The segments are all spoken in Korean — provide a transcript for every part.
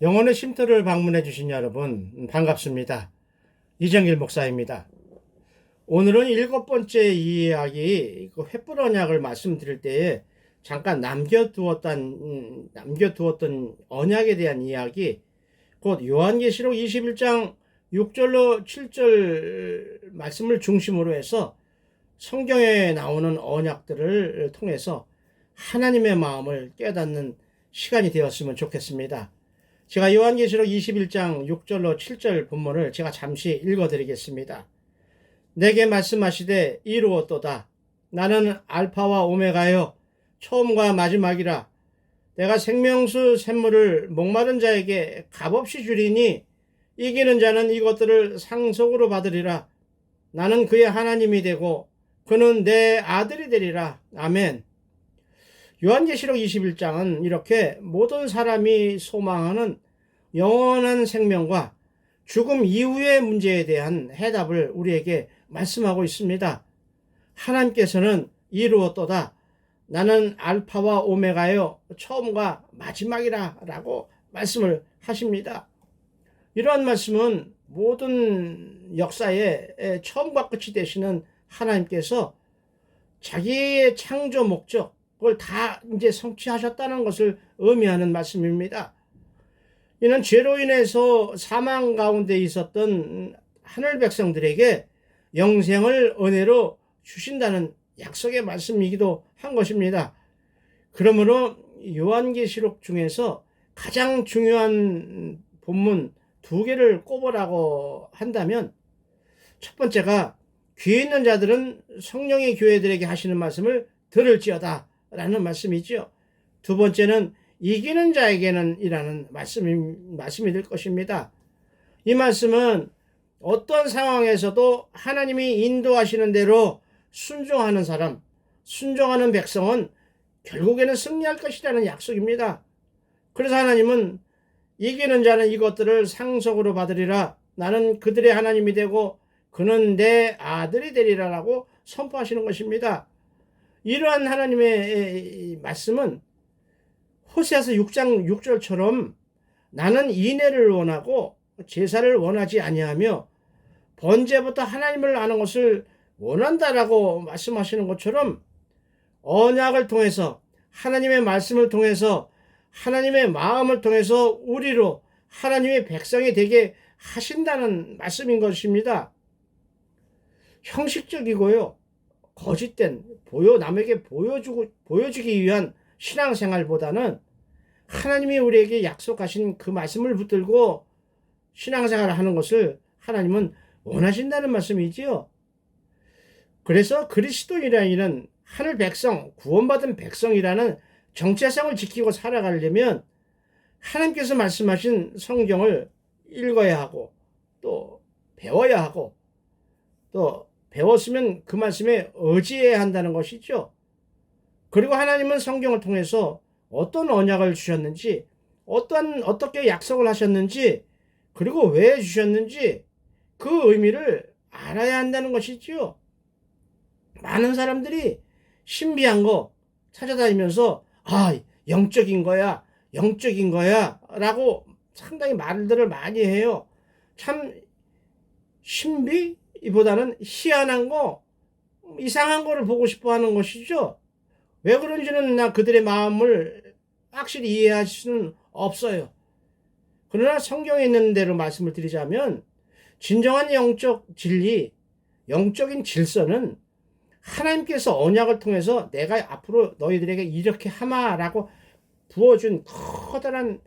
영혼의 쉼터를 방문해 주신 여러분 반갑습니다. 이정길 목사입니다. 오늘은 7번째 이야기 횃불 언약을 말씀드릴 때에 잠깐 남겨두었던 언약에 대한 이야기, 곧 요한계시록 21장 6절로 7절 말씀을 중심으로 해서 성경에 나오는 언약들을 통해서 하나님의 마음을 깨닫는 시간이 되었으면 좋겠습니다. 제가 요한계시록 21장 6절로 7절 본문을 제가 잠시 읽어드리겠습니다. 내게 말씀하시되 이루었도다. 나는 알파와 오메가여 처음과 마지막이라. 내가 생명수 샘물을 목마른 자에게 값없이 주리니 이기는 자는 이것들을 상속으로 받으리라. 나는 그의 하나님이 되고 그는 내 아들이 되리라. 아멘. 요한계시록 21장은 이렇게 모든 사람이 소망하는 영원한 생명과 죽음 이후의 문제에 대한 해답을 우리에게 말씀하고 있습니다. 하나님께서는 이루었도다. 나는 알파와 오메가요 처음과 마지막이라 라고 말씀을 하십니다. 이러한 말씀은 모든 역사의 처음과 끝이 되시는 하나님께서 자기의 창조 목적을 다 이제 성취하셨다는 것을 의미하는 말씀입니다. 이는 죄로 인해서 사망 가운데 있었던 하늘 백성들에게 영생을 은혜로 주신다는 약속의 말씀이기도 한 것입니다. 그러므로 요한계시록 중에서 가장 중요한 본문 2개를 꼽으라고 한다면, 첫 번째가 귀에 있는 자들은 성령의 교회들에게 하시는 말씀을 들을지어다 라는 말씀이죠. 두 번째는 이기는 자에게는 이라는 말씀이 될 것입니다. 이 말씀은 어떤 상황에서도 하나님이 인도하시는 대로 순종하는 사람, 순종하는 백성은 결국에는 승리할 것이라는 약속입니다. 그래서 하나님은 이기는 자는 이것들을 상속으로 받으리라. 나는 그들의 하나님이 되고 그는 내 아들이 되리라 라고 선포하시는 것입니다. 이러한 하나님의 말씀은 호세아서 6장 6절처럼 나는 인애를 원하고 제사를 원하지 아니하며 번제부터 하나님을 아는 것을 원한다라고 말씀하시는 것처럼, 언약을 통해서 하나님의 말씀을 통해서 하나님의 마음을 통해서 우리로 하나님의 백성이 되게 하신다는 말씀인 것입니다. 형식적이고요, 거짓된 남에게 보여주기 위한 신앙생활보다는 하나님이 우리에게 약속하신 그 말씀을 붙들고 신앙생활을 하는 것을 하나님은 원하신다는 말씀이지요. 그래서 그리스도인이라는 하늘 백성, 구원받은 백성이라는 정체성을 지키고 살아가려면 하나님께서 말씀하신 성경을 읽어야 하고, 또 배워야 하고, 또 배웠으면 그 말씀에 의지해야 한다는 것이죠. 그리고 하나님은 성경을 통해서 어떤 언약을 주셨는지, 어떻게 약속을 하셨는지, 그리고 왜 주셨는지 그 의미를 알아야 한다는 것이지요. 많은 사람들이 신비한 거 찾아다니면서 영적인 거야 라고 상당히 말들을 많이 해요. 참 신비보다는 희한한 거, 이상한 거를 보고 싶어 하는 것이죠. 왜 그런지는 나 그들의 마음을 확실히 이해할 수는 없어요. 그러나 성경에 있는 대로 말씀을 드리자면, 진정한 영적 진리, 영적인 질서는 하나님께서 언약을 통해서 내가 앞으로 너희들에게 이렇게 하마라고 부어준 커다란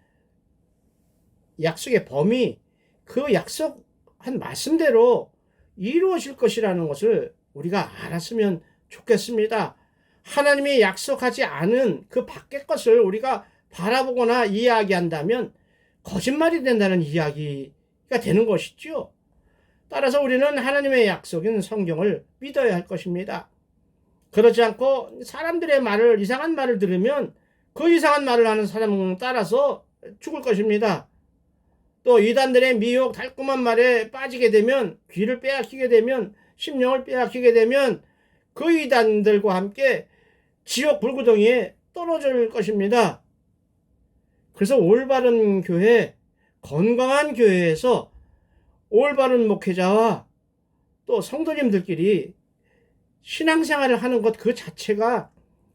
약속의 범위, 그 약속한 말씀대로 이루어질 것이라는 것을 우리가 알았으면 좋겠습니다. 하나님이 약속하지 않은 그 밖의 것을 우리가 바라보거나 이야기한다면 거짓말이 된다는 이야기가 되는 것이죠. 따라서 우리는 하나님의 약속인 성경을 믿어야 할 것입니다. 그렇지 않고 사람들의 이상한 말을 들으면 그 이상한 말을 하는 사람 따라서 죽을 것입니다. 또 이단들의 미혹 달콤한 말에 빠지게 되면, 귀를 빼앗기게 되면, 심령을 빼앗기게 되면 그 이단들과 함께 지옥 불구덩이에 떨어질 것입니다. 그래서 올바른 교회, 건강한 교회에서 올바른 목회자와 또 성도님들끼리 신앙생활을 하는 것 그 자체가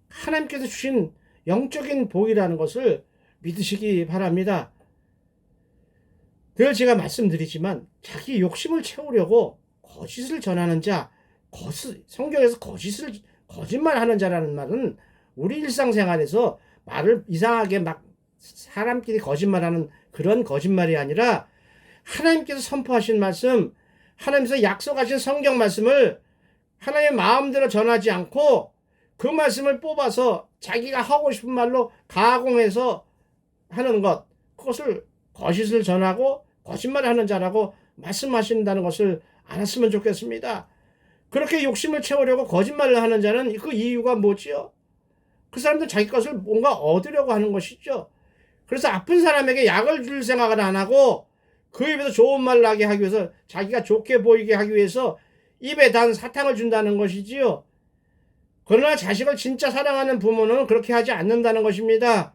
하나님께서 주신 영적인 복이라는 것을 믿으시기 바랍니다. 늘 제가 말씀드리지만 자기 욕심을 채우려고 거짓을 전하는 자, 성경에서 거짓말하는 자라는 말은 우리 일상생활에서 말을 이상하게 막 사람끼리 거짓말하는 그런 거짓말이 아니라 하나님께서 선포하신 말씀, 하나님께서 약속하신 성경 말씀을 하나님의 마음대로 전하지 않고 그 말씀을 뽑아서 자기가 하고 싶은 말로 가공해서 하는 것, 그것을 거짓을 전하고 거짓말하는 자라고 말씀하신다는 것을 알았으면 좋겠습니다. 그렇게 욕심을 채우려고 거짓말을 하는 자는 그 이유가 뭐지요? 그 사람들은 자기 것을 뭔가 얻으려고 하는 것이죠. 그래서 아픈 사람에게 약을 줄 생각을 안 하고 그 입에서 좋은 말을 하게 하기 위해서 자기가 좋게 보이게 하기 위해서 입에 단 사탕을 준다는 것이지요. 그러나 자식을 진짜 사랑하는 부모는 그렇게 하지 않는다는 것입니다.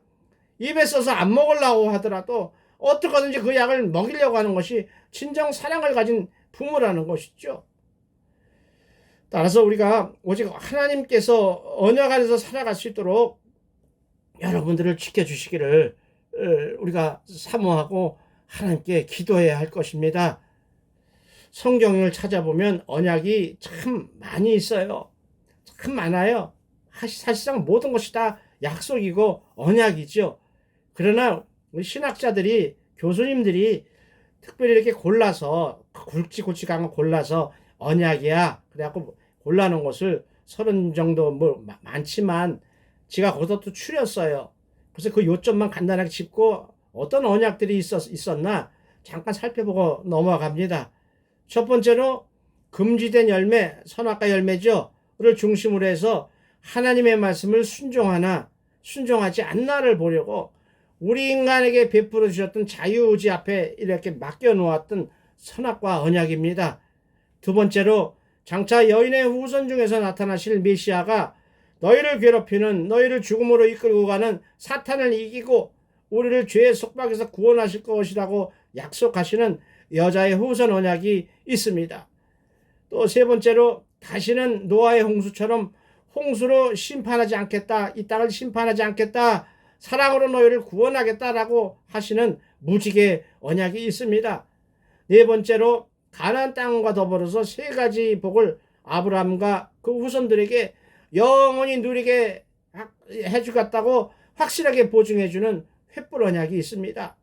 입에 써서 안 먹으려고 하더라도 어떻게든지 그 약을 먹이려고 하는 것이 진정 사랑을 가진 부모라는 것이죠. 따라서 우리가 오직 하나님께서 언약 안에서 살아갈 수 있도록 여러분들을 지켜주시기를 우리가 사모하고 하나님께 기도해야 할 것입니다. 성경을 찾아보면 언약이 참 많이 있어요. 참 많아요. 사실상 모든 것이 다 약속이고 언약이죠. 그러나 우리 신학자들이, 교수님들이 특별히 이렇게 골라서 굵직굵직한 거 골라서 언약이야 그래갖고 골라놓은 것을 30 정도 뭐 많지만 제가 거기서 또 추렸어요. 그래서 그 요점만 간단하게 짚고 어떤 언약들이 있었나 잠깐 살펴보고 넘어갑니다. 첫 번째로 금지된 열매, 선악과 열매죠. 를 중심으로 해서 하나님의 말씀을 순종하지 않나를 보려고 우리 인간에게 베풀어 주셨던 자유의지 앞에 이렇게 맡겨 놓았던 선악과 언약입니다. 두 번째로 장차 여인의 후손 중에서 나타나실 메시아가 너희를 괴롭히는, 너희를 죽음으로 이끌고 가는 사탄을 이기고 우리를 죄의 속박에서 구원하실 것이라고 약속하시는 여자의 후손 언약이 있습니다. 또 세 번째로 다시는 노아의 홍수처럼 홍수로 심판하지 않겠다, 이 땅을 심판하지 않겠다, 사랑으로 너희를 구원하겠다라고 하시는 무지개 언약이 있습니다. 네 번째로 가나안 땅과 더불어서 세 가지 복을 아브라함과 그 후손들에게 영원히 누리게 해주겠다고 확실하게 보증해주는 횃불 언약이 있습니다.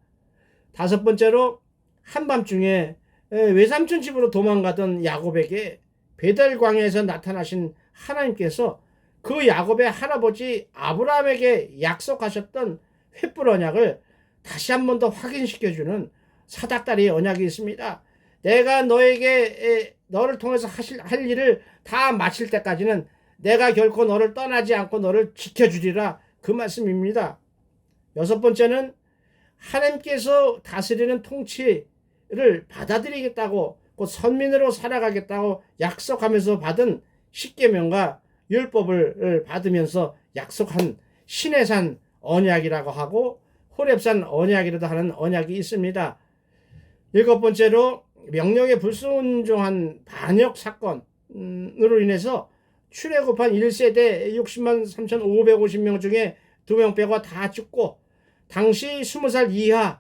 다섯 번째로 한밤중에 외삼촌 집으로 도망가던 야곱에게 베델 광야에서 나타나신 하나님께서 그 야곱의 할아버지 아브라함에게 약속하셨던 횃불 언약을 다시 한 번 더 확인시켜주는 사닥다리 언약이 있습니다. 내가 너를 통해서 할 일을 다 마칠 때까지는 내가 결코 너를 떠나지 않고 너를 지켜주리라, 그 말씀입니다. 여섯 번째는 하나님께서 다스리는 통치를 받아들이겠다고, 곧 선민으로 살아가겠다고 약속하면서 받은 십계명과 율법을 받으면서 약속한 시내산 언약이라고 하고 호렙산 언약이라도 하는 언약이 있습니다. 일곱 번째로 명령에 불순종한 반역 사건으로 인해서 출애굽한 1세대 60만 3,550명 중에 2명 빼고 다 죽고, 당시 20살 이하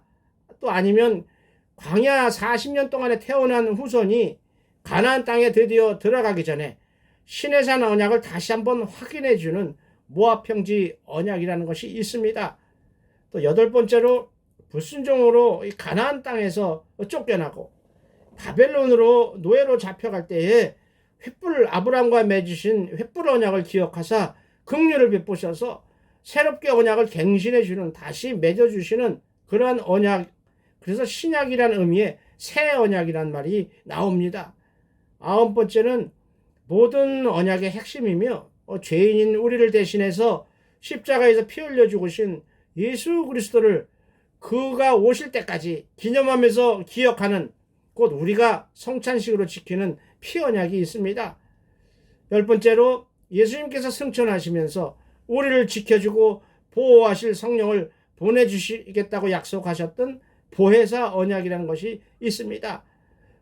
또 아니면 광야 40년 동안에 태어난 후손이 가나안 땅에 드디어 들어가기 전에 시내산 언약을 다시 한번 확인해주는 모압 평지 언약이라는 것이 있습니다. 또 여덟 번째로 불순종으로 가나안 땅에서 쫓겨나고 바벨론으로 노예로 잡혀갈 때에 아브라함과 맺으신 횃불 언약을 기억하사 긍휼을 베푸셔서 새롭게 언약을 갱신해주는, 다시 맺어주시는 그러한 언약, 그래서 신약이라는 의미의 새 언약이라는 말이 나옵니다. 아홉 번째는 모든 언약의 핵심이며 죄인인 우리를 대신해서 십자가에서 피 흘려 죽으신 예수 그리스도를 그가 오실 때까지 기념하면서 기억하는, 곧 우리가 성찬식으로 지키는 피 언약이 있습니다. 열 번째로 예수님께서 승천하시면서 우리를 지켜주고 보호하실 성령을 보내주시겠다고 약속하셨던 보혜사 언약이라는 것이 있습니다.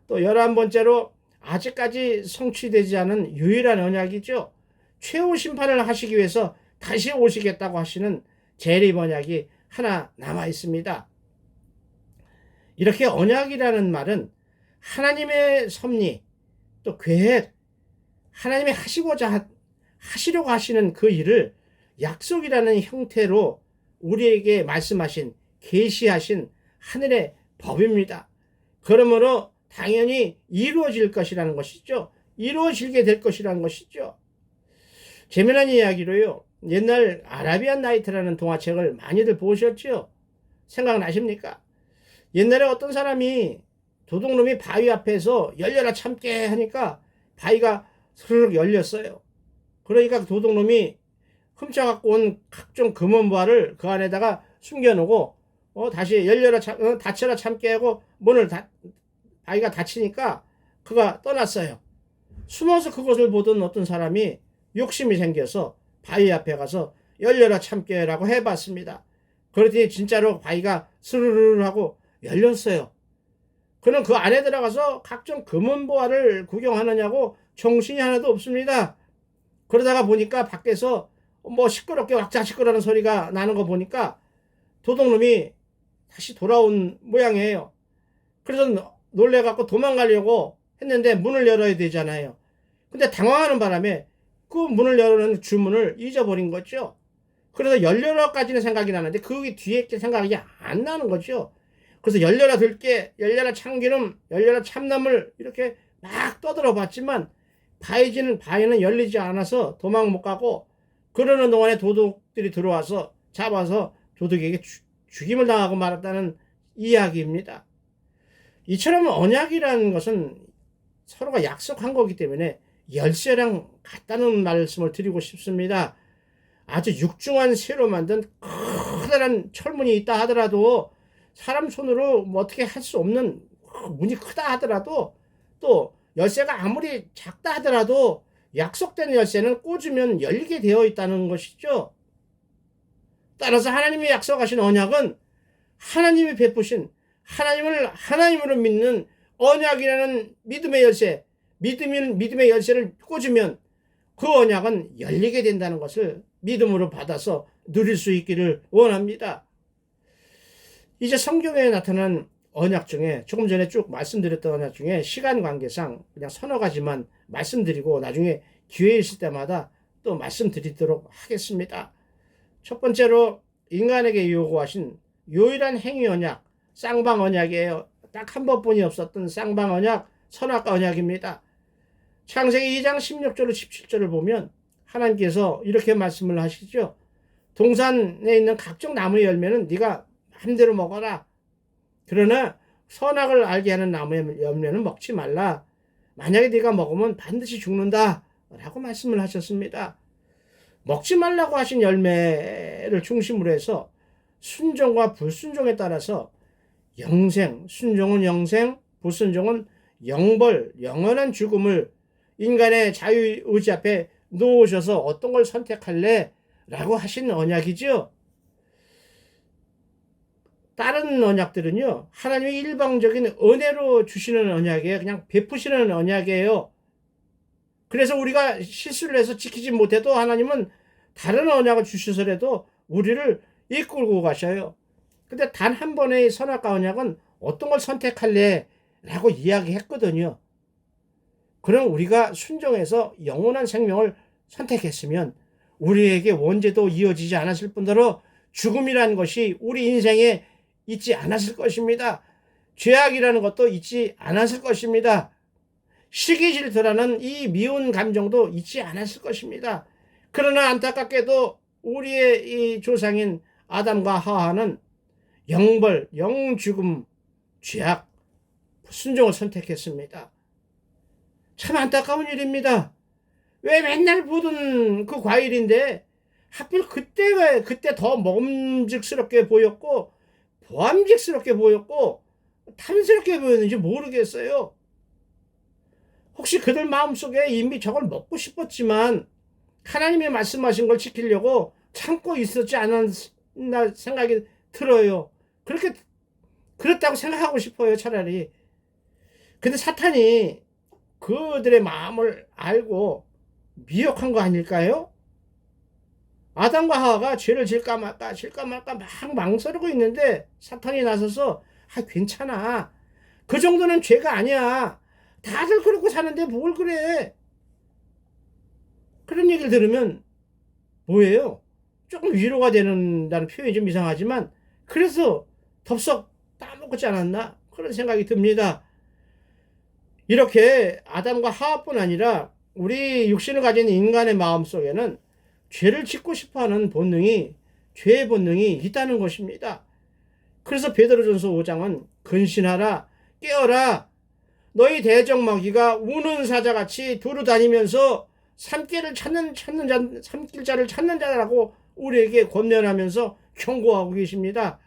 또 11번째로 아직까지 성취되지 않은 유일한 언약이죠. 최후 심판을 하시기 위해서 다시 오시겠다고 하시는 재림 언약이 하나 남아 있습니다. 이렇게 언약이라는 말은 하나님의 섭리, 또 계획, 하나님이 하시려고 하시는 그 일을 약속이라는 형태로 우리에게 말씀하신, 계시하신 하늘의 법입니다. 그러므로 당연히 이루어질 것이라는 것이죠. 이루어지게 될 것이라는 것이죠. 재미난 이야기로요. 옛날 아라비안 나이트라는 동화책을 많이들 보셨죠? 생각나십니까? 옛날에 어떤 사람이 도둑놈이 바위 앞에서 열려라 참깨 하니까 바위가 스르륵 열렸어요. 그러니까 도둑놈이 훔쳐갖고 온 각종 금은보화를 그 안에다가 숨겨놓고 다시 열려라 닫혀라 참깨 하고 문을 바위가 닫히니까 그가 떠났어요. 숨어서 그것을 보던 어떤 사람이 욕심이 생겨서 바위 앞에 가서 열려라 참깨라고 해봤습니다. 그랬더니 진짜로 바위가 스르르 하고 열렸어요. 그는 그 안에 들어가서 각종 금은보화를 구경하느냐고 정신이 하나도 없습니다. 그러다가 보니까 밖에서 시끄럽게 왁자지껄하는 소리가 나는 거 보니까 도둑놈이 다시 돌아온 모양이에요. 그래서 놀래갖고 도망가려고 했는데 문을 열어야 되잖아요. 근데 당황하는 바람에 그 문을 여는 주문을 잊어버린 거죠. 그래서 열려라까지는 생각이 나는데 그 뒤에 게 생각이 안 나는 거죠. 그래서 열려라 들깨, 열려라 참기름, 열려라 참나물 이렇게 막 떠들어 봤지만 바위는 열리지 않아서 도망 못 가고 그러는 동안에 도둑들이 들어와서 잡아서 도둑에게 죽임을 당하고 말았다는 이야기입니다. 이처럼 언약이라는 것은 서로가 약속한 거기 때문에 열쇠랑 같다는 말씀을 드리고 싶습니다. 아주 육중한 쇠로 만든 커다란 철문이 있다 하더라도 사람 손으로 어떻게 할 수 없는 문이 크다 하더라도 또 열쇠가 아무리 작다 하더라도 약속된 열쇠는 꽂으면 열리게 되어 있다는 것이죠. 따라서 하나님이 약속하신 언약은 하나님이 베푸신 하나님을 하나님으로 믿는 언약이라는 믿음의 열쇠, 믿음의 열쇠를 꽂으면 그 언약은 열리게 된다는 것을 믿음으로 받아서 누릴 수 있기를 원합니다. 이제 성경에 나타난 언약 중에 조금 전에 쭉 말씀드렸던 언약 중에 시간 관계상 그냥 서너 가지만 말씀드리고 나중에 기회 있을 때마다 또 말씀드리도록 하겠습니다. 첫 번째로 인간에게 요구하신 유일한 행위 언약, 쌍방 언약이에요. 딱 한 번뿐이 없었던 쌍방 언약, 선악과 언약입니다. 창세기 2장 16절로 17절을 보면 하나님께서 이렇게 말씀을 하시죠. 동산에 있는 각종 나무의 열매는 네가 마음대로 먹어라. 그러나 선악을 알게 하는 나무의 열매는 먹지 말라. 만약에 네가 먹으면 반드시 죽는다. 라고 말씀을 하셨습니다. 먹지 말라고 하신 열매를 중심으로 해서 순종과 불순종에 따라서 영생, 순종은 영생, 불순종은 영벌, 영원한 죽음을 인간의 자유의지 앞에 놓으셔서 어떤 걸 선택할래? 라고 하신 언약이죠. 다른 언약들은요, 하나님의 일방적인 은혜로 주시는 언약이에요. 그냥 베푸시는 언약이에요. 그래서 우리가 실수를 해서 지키지 못해도 하나님은 다른 언약을 주시더라도 우리를 이끌고 가셔요. 근데 단 한 번의 선악과 언약은 어떤 걸 선택할래? 라고 이야기했거든요. 그럼 우리가 순종해서 영원한 생명을 선택했으면 우리에게 원죄도 이어지지 않았을 뿐더러 죽음이라는 것이 우리 인생에 있지 않았을 것입니다. 죄악이라는 것도 있지 않았을 것입니다. 시기 질투라는 이 미운 감정도 있지 않았을 것입니다. 그러나 안타깝게도 우리의 이 조상인 아담과 하와는 영벌, 영죽음, 죄악, 순종을 선택했습니다. 참 안타까운 일입니다. 왜 맨날 보던 그 과일인데 하필 그때 더 먹음직스럽게 보였고 보암직스럽게 보였고 탐스럽게 보였는지 모르겠어요. 혹시 그들 마음속에 이미 저걸 먹고 싶었지만 하나님이 말씀하신 걸 지키려고 참고 있었지 않았나 생각이 들어요. 그렇다고 생각하고 싶어요, 차라리. 근데 사탄이 그들의 마음을 알고 미혹한 거 아닐까요? 아담과 하와가 죄를 질까 말까 막 망설이고 있는데 사탄이 나서서 괜찮아. 그 정도는 죄가 아니야. 다들 그러고 사는데 뭘 그래. 그런 얘기를 들으면 뭐예요? 조금 위로가 되는다는 표현이 좀 이상하지만 그래서 덥석 따먹지 않았나? 그런 생각이 듭니다. 이렇게 아담과 하와뿐 아니라 우리 육신을 가진 인간의 마음 속에는 죄를 짓고 싶어하는 본능이, 죄의 본능이 있다는 것입니다. 그래서 베드로전서 5장은 근신하라, 깨어라, 너희 대적마귀가 우는 사자같이 두루 다니면서 산길자를 찾는 자라고 우리에게 권면하면서 경고하고 계십니다.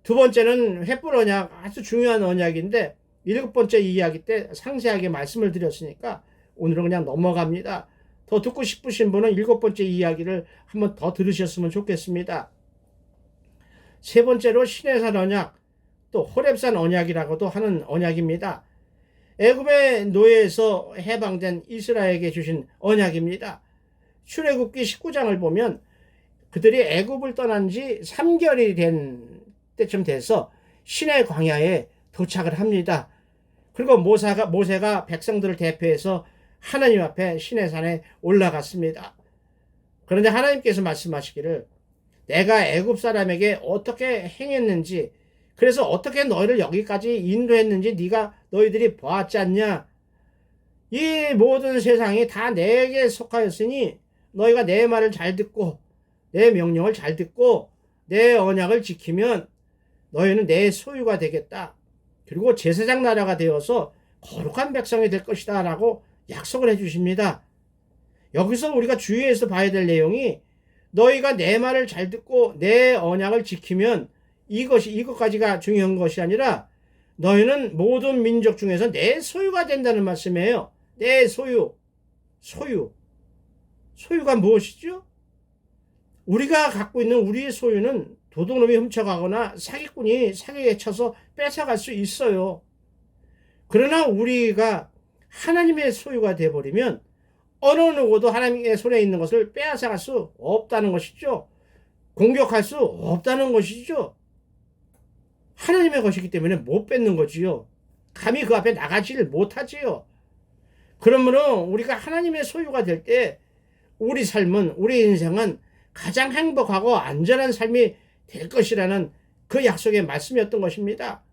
두 번째는 횃불 언약, 아주 중요한 언약인데 7번째 이야기 때 상세하게 말씀을 드렸으니까 오늘은 그냥 넘어갑니다. 더 듣고 싶으신 분은 7번째 이야기를 한번 더 들으셨으면 좋겠습니다. 세 번째로 시내산 언약, 또 호렙산 언약이라고도 하는 언약입니다. 애굽의 노예에서 해방된 이스라엘에게 주신 언약입니다. 출애굽기 19장을 보면 그들이 애굽을 떠난 지 3개월이 된 때쯤 돼서 시내 광야에 도착을 합니다. 그리고 모세가 백성들을 대표해서 하나님 앞에 시내산에 올라갔습니다. 그런데 하나님께서 말씀하시기를 내가 애굽 사람에게 어떻게 행했는지, 그래서 어떻게 너희를 여기까지 인도했는지 너희들이 보았지 않냐? 이 모든 세상이 다 내게 속하였으니 너희가 내 말을 잘 듣고 내 명령을 잘 듣고 내 언약을 지키면 너희는 내 소유가 되겠다. 그리고 제사장 나라가 되어서 거룩한 백성이 될 것이다 라고 약속을 해주십니다. 여기서 우리가 주의해서 봐야 될 내용이 너희가 내 말을 잘 듣고 내 언약을 지키면 이것까지가 중요한 것이 아니라 너희는 모든 민족 중에서 내 소유가 된다는 말씀이에요. 내 소유. 소유가 무엇이죠? 우리가 갖고 있는 우리의 소유는 도둑놈이 훔쳐가거나 사기꾼이 사기에 쳐서 뺏어갈 수 있어요. 그러나 우리가 하나님의 소유가 되어버리면 어느 누구도 하나님의 손에 있는 것을 빼앗아갈 수 없다는 것이죠. 공격할 수 없다는 것이죠. 하나님의 것이기 때문에 못 뺏는 거지요. 감히 그 앞에 나가지를 못하지요. 그러므로 우리가 하나님의 소유가 될 때 우리 삶은, 우리 인생은 가장 행복하고 안전한 삶이 될 것이라는 그 약속의 말씀이었던 것입니다.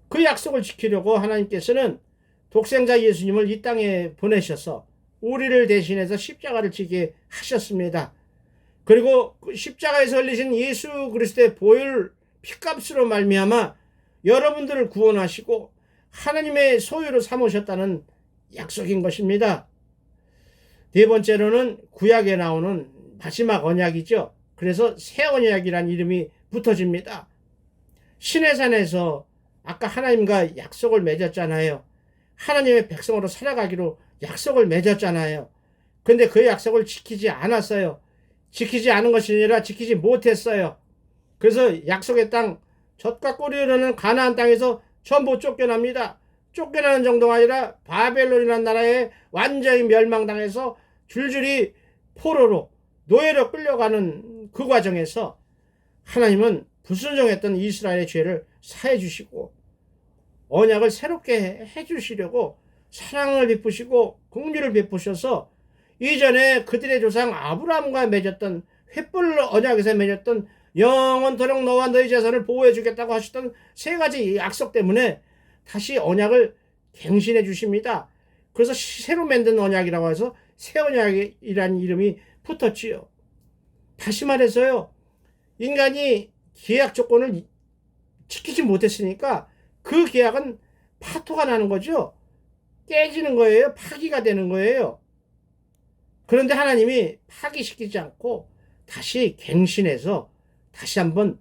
그 약속을 지키려고 하나님께서는 독생자 예수님을 이 땅에 보내셔서 우리를 대신해서 십자가를 지게 하셨습니다. 그리고 그 십자가에서 흘리신 예수 그리스도의 보혈 피값으로 말미암아 여러분들을 구원하시고 하나님의 소유로 삼으셨다는 약속인 것입니다. 네 번째로는 구약에 나오는 마지막 언약이죠. 그래서 새 언약이라는 이름이 붙어집니다. 시내산에서 아까 하나님과 약속을 맺었잖아요. 하나님의 백성으로 살아가기로 약속을 맺었잖아요. 근데 그 약속을 지키지 않았어요. 지키지 않은 것이 아니라 지키지 못했어요. 그래서 약속의 땅, 젖과 꿀이 흐르는 가나안 땅에서 전부 쫓겨납니다. 쫓겨나는 정도가 아니라 바벨론이라는 나라에 완전히 멸망당해서 줄줄이 포로로, 노예로 끌려가는 그 과정에서 하나님은 불순종했던 이스라엘의 죄를 사해 주시고 언약을 새롭게 해 주시려고 사랑을 베푸시고 긍휼을 베푸셔서 이전에 그들의 조상 아브라함과 맺었던 횃불 언약에서 맺었던 영원토록 너와 너희 자손을 보호해 주겠다고 하셨던 세 가지 약속 때문에 다시 언약을 갱신해 주십니다. 그래서 새로 만든 언약이라고 해서 새 언약이라는 이름이 붙었지요. 다시 말해서요, 인간이 계약 조건을 지키지 못했으니까 그 계약은 파토가 나는 거죠. 깨지는 거예요. 파기가 되는 거예요. 그런데 하나님이 파기시키지 않고 다시 갱신해서 다시 한번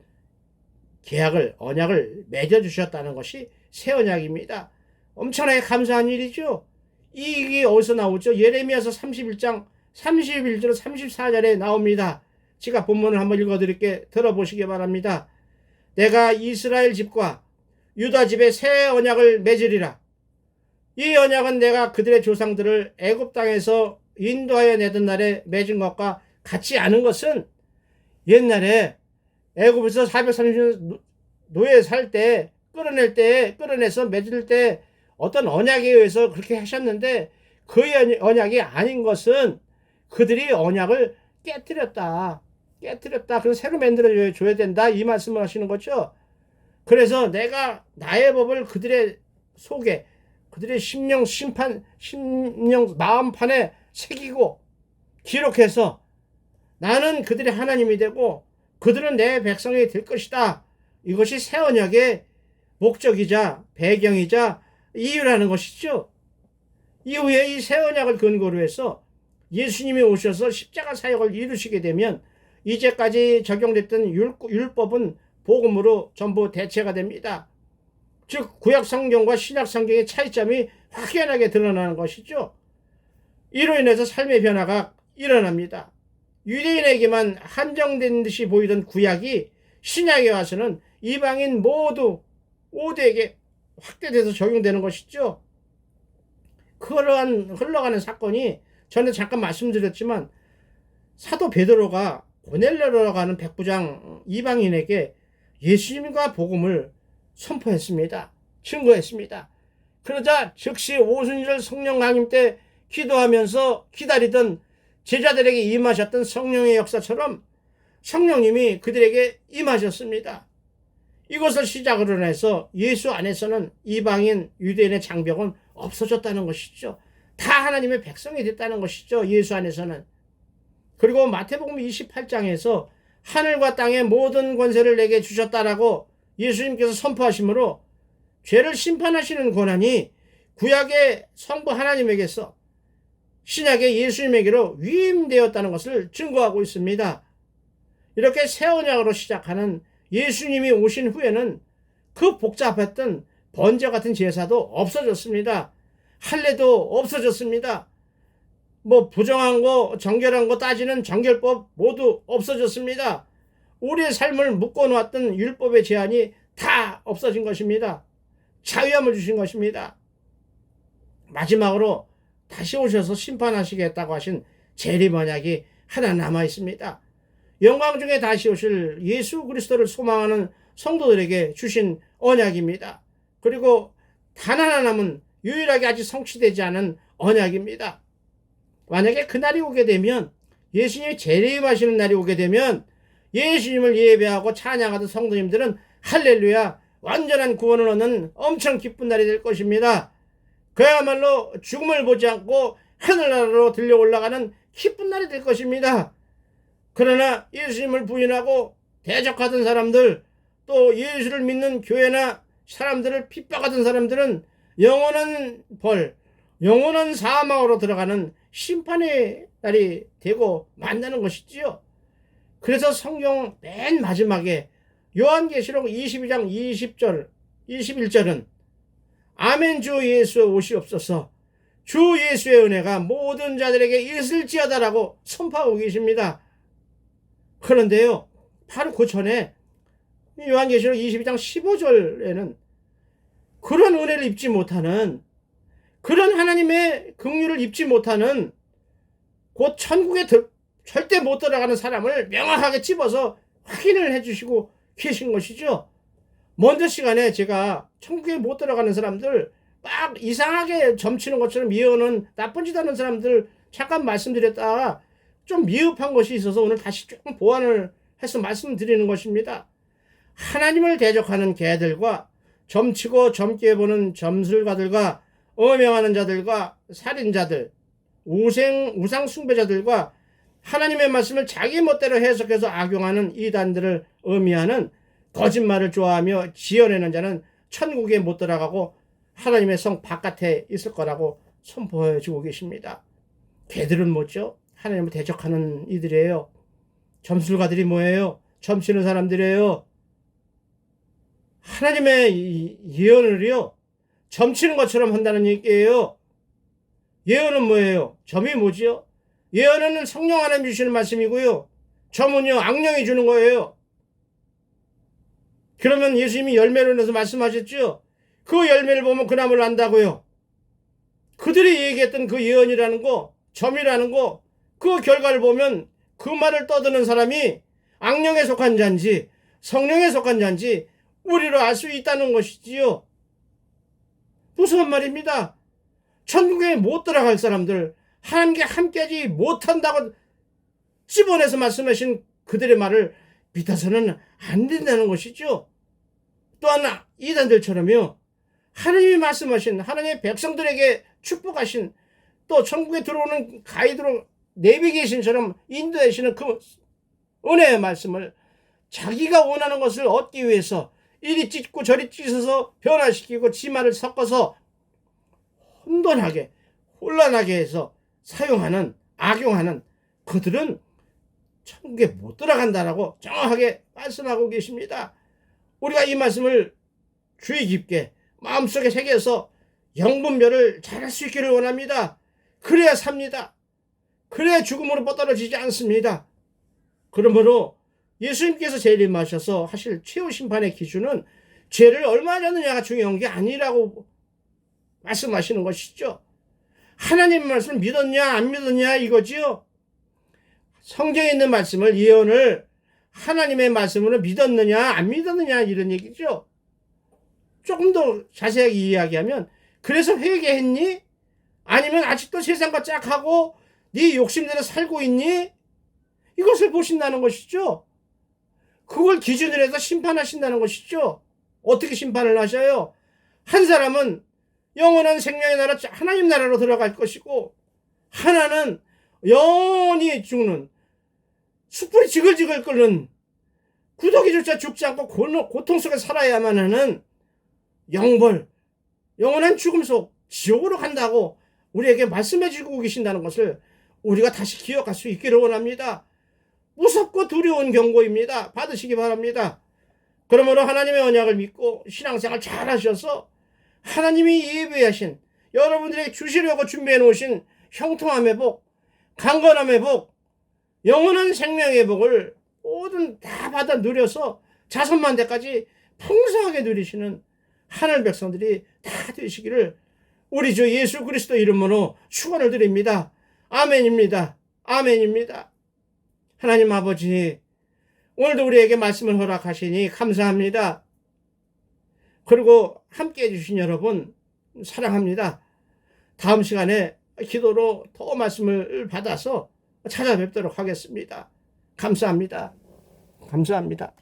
계약을, 언약을 맺어주셨다는 것이 새 언약입니다. 엄청나게 감사한 일이죠. 이게 어디서 나오죠? 예레미야서 31장 31절 34절에 나옵니다. 제가 본문을 한번 읽어드릴게 들어보시기 바랍니다. 내가 이스라엘 집과 유다 집에 새 언약을 맺으리라. 이 언약은 내가 그들의 조상들을 애굽 땅에서 인도하여 내던 날에 맺은 것과 같지 않은 것은, 옛날에 애굽에서 430년 노예 살 때 끌어내서 맺을 때 어떤 언약에 의해서 그렇게 하셨는데, 그 언약이 아닌 것은 그들이 언약을 깨뜨렸다. 그래서 새로 만들어 줘야 된다, 이 말씀을 하시는 거죠. 그래서 내가 나의 법을 그들의 속에, 그들의 심령 마음판에 새기고 기록해서 나는 그들의 하나님이 되고 그들은 내 백성이 될 것이다. 이것이 새 언약의 목적이자 배경이자 이유라는 것이죠. 이후에 이 새 언약을 근거로 해서 예수님이 오셔서 십자가 사역을 이루시게 되면 이제까지 적용됐던 율법은 복음으로 전부 대체가 됩니다. 즉 구약 성경과 신약 성경의 차이점이 확연하게 드러나는 것이죠. 이로 인해서 삶의 변화가 일어납니다. 유대인에게만 한정된 듯이 보이던 구약이 신약에 와서는 이방인 모두에게 확대돼서 적용되는 것이죠. 그러한 흘러가는 사건이, 저는 잠깐 말씀드렸지만 사도 베드로가 고넬료라고 하는 백부장 이방인에게 예수님과 복음을 선포했습니다. 증거했습니다. 그러자 즉시 오순절 성령 강림 때 기도하면서 기다리던 제자들에게 임하셨던 성령의 역사처럼 성령님이 그들에게 임하셨습니다. 이것을 시작으로 해서 예수 안에서는 이방인 유대인의 장벽은 없어졌다는 것이죠. 다 하나님의 백성이 됐다는 것이죠. 예수 안에서는. 그리고 마태복음 28장에서 하늘과 땅의 모든 권세를 내게 주셨다라고 예수님께서 선포하시므로 죄를 심판하시는 권한이 구약의 성부 하나님에게서 신약의 예수님에게로 위임되었다는 것을 증거하고 있습니다. 이렇게 새 언약으로 시작하는 예수님이 오신 후에는 그 복잡했던 번제 같은 제사도 없어졌습니다. 할례도 없어졌습니다. 부정한 거, 정결한 거 따지는 정결법 모두 없어졌습니다. 우리의 삶을 묶어놓았던 율법의 제한이 다 없어진 것입니다. 자유함을 주신 것입니다. 마지막으로 다시 오셔서 심판하시겠다고 하신 재림 언약이 하나 남아 있습니다. 영광 중에 다시 오실 예수 그리스도를 소망하는 성도들에게 주신 언약입니다. 그리고 단 하나 남은 유일하게 아직 성취되지 않은 언약입니다. 만약에 그날이 오게 되면, 예수님이 재림하시는 날이 오게 되면 예수님을 예배하고 찬양하던 성도님들은 할렐루야, 완전한 구원을 얻는 엄청 기쁜 날이 될 것입니다. 그야말로 죽음을 보지 않고 하늘나라로 들려 올라가는 기쁜 날이 될 것입니다. 그러나 예수님을 부인하고 대적하던 사람들, 또 예수를 믿는 교회나 사람들을 핍박하던 사람들은 영원한 벌, 영원한 사망으로 들어가는 심판의 날이 되고 만나는 것이지요. 그래서 성경 맨 마지막에 요한계시록 22장 20절, 21절은 아멘 주 예수 오시옵소서, 주 예수의 은혜가 모든 자들에게 있을지어다라고 선포하고 계십니다. 그런데요, 바로 그 전에 요한계시록 22장 15절에는 그런 은혜를 입지 못하는, 그런 하나님의 긍휼을 입지 못하는, 곧 천국에 절대 못 들어가는 사람을 명확하게 집어서 확인을 해주시고 계신 것이죠. 먼저 시간에 제가 천국에 못 들어가는 사람들, 막 이상하게 점치는 것처럼 예언은 나쁜 짓 하는 사람들 잠깐 말씀드렸다가 좀 미흡한 것이 있어서 오늘 다시 조금 보완을 해서 말씀드리는 것입니다. 하나님을 대적하는 개들과 점치고 점게 보는 점술가들과 어명하는 자들과 살인자들, 우상 숭배자들과 하나님의 말씀을 자기 멋대로 해석해서 악용하는 이단들을 의미하는 거짓말을 좋아하며 지어내는 자는 천국에 못 들어가고 하나님의 성 바깥에 있을 거라고 선포해 주고 계십니다. 개들은 뭐죠? 하나님을 대적하는 이들이에요. 점술가들이 뭐예요? 점치는 사람들이에요. 하나님의 예언을요, 점치는 것처럼 한다는 얘기예요. 예언은 뭐예요? 점이 뭐지요? 예언은 성령 하나님 주시는 말씀이고요, 점은요 악령이 주는 거예요. 그러면 예수님이 열매로 인해서 말씀하셨죠. 그 열매를 보면 그 나무를 안다고요. 그들이 얘기했던 그 예언이라는 거, 점이라는 거, 그 결과를 보면 그 말을 떠드는 사람이 악령에 속한 자인지 성령에 속한 자인지 우리로 알 수 있다는 것이지요. 무서운 말입니다. 천국에 못 들어갈 사람들, 하나님께 함께하지 못한다고 씹어내서 말씀하신 그들의 말을 믿어서는 안 된다는 것이죠. 또한 이단들처럼요, 하나님이 말씀하신, 하나님의 백성들에게 축복하신, 또 천국에 들어오는 가이드로 내비게이션처럼 인도하시는 그 은혜의 말씀을 자기가 원하는 것을 얻기 위해서 이리 찢고 저리 찢어서 변화시키고 지 말을 섞어서 혼돈하게 혼란하게 해서 사용하는, 악용하는 그들은 천국에 못 들어간다라고 정확하게 말씀하고 계십니다. 우리가 이 말씀을 주의 깊게 마음속에 새겨서 영분별을 잘할 수 있기를 원합니다. 그래야 삽니다. 그래야 죽음으로 뻗어지지 않습니다. 그러므로 예수님께서 재림하셔서 하실 최후 심판의 기준은 죄를 얼마나 졌느냐가 중요한 게 아니라고 말씀하시는 것이죠. 하나님 말씀을 믿었냐 안 믿었냐 이거지요. 성경에 있는 말씀을, 예언을 하나님의 말씀으로 믿었느냐 안 믿었느냐 이런 얘기죠. 조금 더 자세하게 이야기하면, 그래서 회개했니? 아니면 아직도 세상과 짝하고 네 욕심대로 살고 있니? 이것을 보신다는 것이죠. 그걸 기준으로 해서 심판하신다는 것이죠. 어떻게 심판을 하셔요? 한 사람은 영원한 생명의 나라, 하나님 나라로 들어갈 것이고, 하나는 영원히 죽는, 숯불이 지글지글 끓는, 구더기조차 죽지 않고 고통 속에 살아야만 하는 영벌, 영원한 죽음 속 지옥으로 간다고 우리에게 말씀해 주고 계신다는 것을 우리가 다시 기억할 수 있기를 원합니다. 무섭고 두려운 경고입니다. 받으시기 바랍니다. 그러므로 하나님의 언약을 믿고 신앙생활 잘 하셔서 하나님이 예비하신, 여러분들에게 주시려고 준비해 놓으신 형통함의 복, 강건함의 복, 영원한 생명의 복을 모든 다 받아 누려서 자손만대까지 풍성하게 누리시는 하늘 백성들이 다 되시기를 우리 주 예수 그리스도 이름으로 축원을 드립니다. 아멘입니다. 아멘입니다. 하나님 아버지, 오늘도 우리에게 말씀을 허락하시니 감사합니다. 그리고 함께 해주신 여러분 사랑합니다. 다음 시간에 기도로 더 말씀을 받아서 찾아뵙도록 하겠습니다. 감사합니다. 감사합니다.